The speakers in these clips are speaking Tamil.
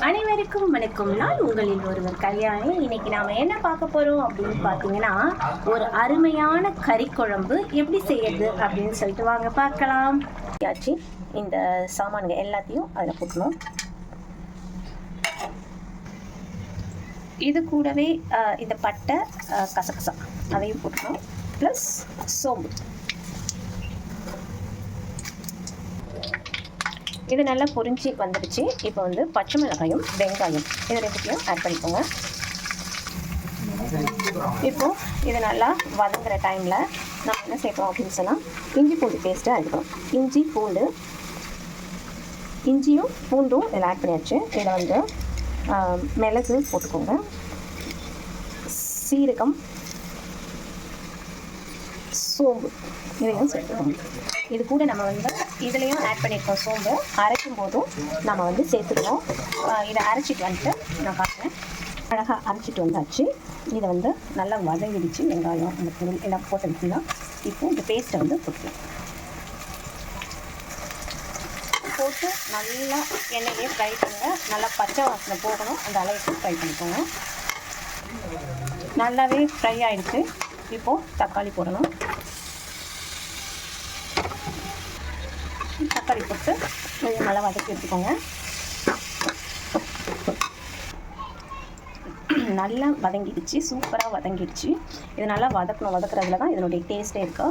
அனைவருக்கும் வணக்கம். நான் உங்களில் ஒருவர் கல்யாணி. இன்னைக்கு நாம என்ன பார்க்க போறோம் அப்படின்னு பார்த்தீங்கன்னா, ஒரு அருமையான கறி குழம்பு எப்படி செய்யறது அப்படின்னு சொல்லிட்டு வாங்க பார்க்கலாம். இந்த சாமான்கள் எல்லாத்தையும் அதில் போட்டணும். இது கூடவே இந்த பட்டை, கசகசா அதையும் போட்டணும். ப்ளஸ் சோம்பு. இது நல்லா பொரிஞ்சு வந்துடுச்சு. இப்போ வந்து பச்சை மிளகாயும் வெங்காயம் இது ரெண்டுத்தையும் ஆட் பண்ணிக்கோங்க. இப்போது இது நல்லா வதங்குற டைமில் நம்ம என்ன சேர்க்கணும் அப்படின்னு சொன்னால், இஞ்சி பூண்டு பேஸ்ட்டு ஆகிடும். இஞ்சியும் பூண்டும் இதில் ஆட் பண்ணியாச்சு. இதில் வந்து மிளகு போட்டுக்கோங்க, சீரகம், சோம்பு இதையும் சேர்த்துக்கோங்க. இது கூட நம்ம வந்து இதுலேயும் ஆட் பண்ணியிருக்கோம். சோம்பு அரைக்கும் போதும் நம்ம வந்து சேர்த்துக்கணும். இதை அரைச்சிட்டு வந்துட்டு நான் காட்டுறேன். அழகாக அரைச்சிட்டு வந்தாச்சு. இதை வந்து நல்லா வதங்கிடுச்சு. வெங்காயம் அந்த பொருள் எல்லாம் போட்டுக்கிட்டா இப்போ இந்த பேஸ்ட்டை வந்து போட்டுக்கலாம். போட்டு நல்லா எண்ணெயிலே ஃப்ரை பண்ணுங்க. நல்லா பச்சை வாசனை போகணும், அந்த அளவுக்கு ஃப்ரை பண்ணிக்கோங்க. நல்லாவே ஃப்ரை ஆகிடுச்சு. இப்போது தக்காளி போடணும். தக்காளி போட்டு நல்லா வதக்கி எடுத்துக்கோங்க. நல்லா வதங்கிடுச்சு, சூப்பராக வதங்கிடுச்சு. இது நல்லா வதக்குறதுல தான் இதனுடைய டேஸ்ட்டே இருக்கா.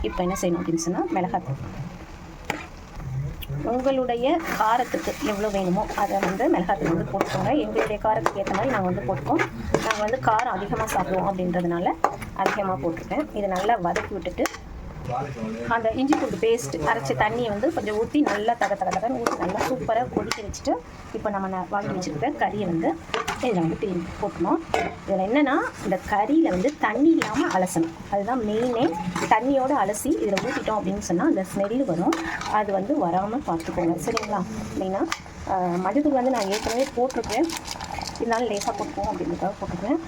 இப்போ என்ன செய்யணும் அப்படின்னு சொன்னால், மிளகாத்தூள் உங்களுடைய காரத்துக்கு எவ்வளோ வேணுமோ அதை வந்து மிளகாத்தூள் வந்து போட்டுக்கோங்க. எங்களுடைய காரத்துக்கு ஏற்ற மாதிரி நாங்கள் வந்து போட்டுக்கோம். நாங்கள் வந்து காரம் அதிகமாக சாப்பிடுவோம் அப்படின்றதுனால அதிகமாக போட்டிருக்கேன். இதை நல்லா வதக்கி விட்டுட்டு அந்த இஞ்சி பூண்டு பேஸ்ட் அரைச்ச தண்ணியை வந்து கொஞ்சம் ஊற்றி நல்லா தகன்னு ஊற்றி நல்லா சூப்பராக கொதிக்க வச்சுட்டு, இப்போ நம்ம வாங்கி வச்சுருக்க கறியை வந்து இதில் வந்து திரும்பி போட்டணும். இதில் என்னென்னா, இந்த கறியில் வந்து தண்ணி இல்லாமல் அலசணும். அதுதான் மெயினே. தண்ணியோடு அலசி இதில் ஊற்றிட்டோம் அப்படின்னு சொன்னால் அந்த ஸ்மெல்லு வரும். அது வந்து வராமல் பார்த்துக்கோங்க, சரிங்களா? மெயினாக மஞ்சத்தூள் வந்து நான் ஏற்கனவே போட்டிருக்கேன், இருந்தாலும் லேசாக போட்டுப்போம் அப்படின்றதுக்காக போட்டிருக்கேன்.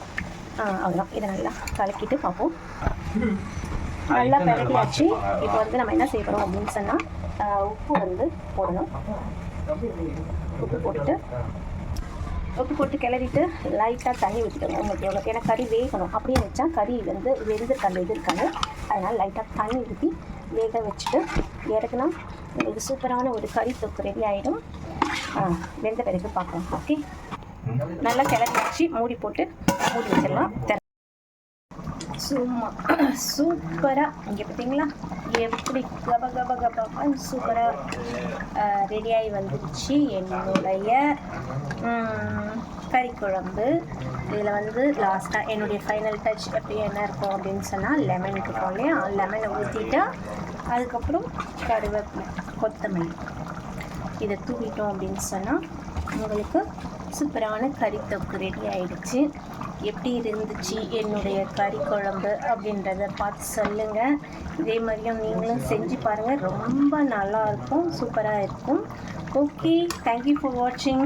அவ்வளோதான். இதை நல்லா கலக்கிட்டு பார்ப்போம். நல்லா பெரட்டியாச்சு. இப்போ வந்து நம்ம என்ன செய்யணும் அப்படின்னு சொன்னால், உப்பு வந்து போடணும். உப்பு போட்டு கிளறிட்டு லைட்டாக தண்ணி ஊற்றிக்கணும். உங்களுக்கு எவ்வளோ, ஏன்னா கறி வேகணும். அப்படியே வச்சா கறி வந்து வெந்திருக்காது இருக்காது. அதனால் லைட்டாக தண்ணி ஊற்றி வேக வச்சுட்டு இறக்குனா உங்களுக்கு சூப்பரான ஒரு கறி தொக்கு ரெடி ஆகிடும். வெந்த பிறகு பார்க்கலாம். ஓகே, நல்லா கிளறி வச்சு மூடி போட்டு மூடி வச்சிடலாம். சும்மா சூப்பராக இங்கே பார்த்தீங்களா எப்படி கப சூப்பராக ரெடியாகி வந்துடுச்சு என்னுடைய கறி குழம்பு. இதில் வந்து லாஸ்ட்டாக என்னுடைய ஃபைனல் டச் எப்படி என்ன இருக்கும் அப்படின்னு சொன்னால், லெமன் இருக்கும் இல்லையா, லெமனை ஊற்றிட்டா அதுக்கப்புறம் கருவேப்பிலை, கொத்தமல்லி இதை தூவிட்டோம் அப்படின்னு சொன்னால் உங்களுக்கு சூப்பரான கறி தொக்கு ரெடி ஆகிடுச்சு. எப்படி இருந்துச்சு என்னுடைய கறி குழம்பு அப்படின்றத பார்த்து சொல்லுங்கள். இதே மாதிரியும் நீங்களும் செஞ்சு பாருங்கள், ரொம்ப நல்லாயிருக்கும், சூப்பராக இருக்கும். ஓகே, தேங்க்யூ ஃபார் வாட்சிங்.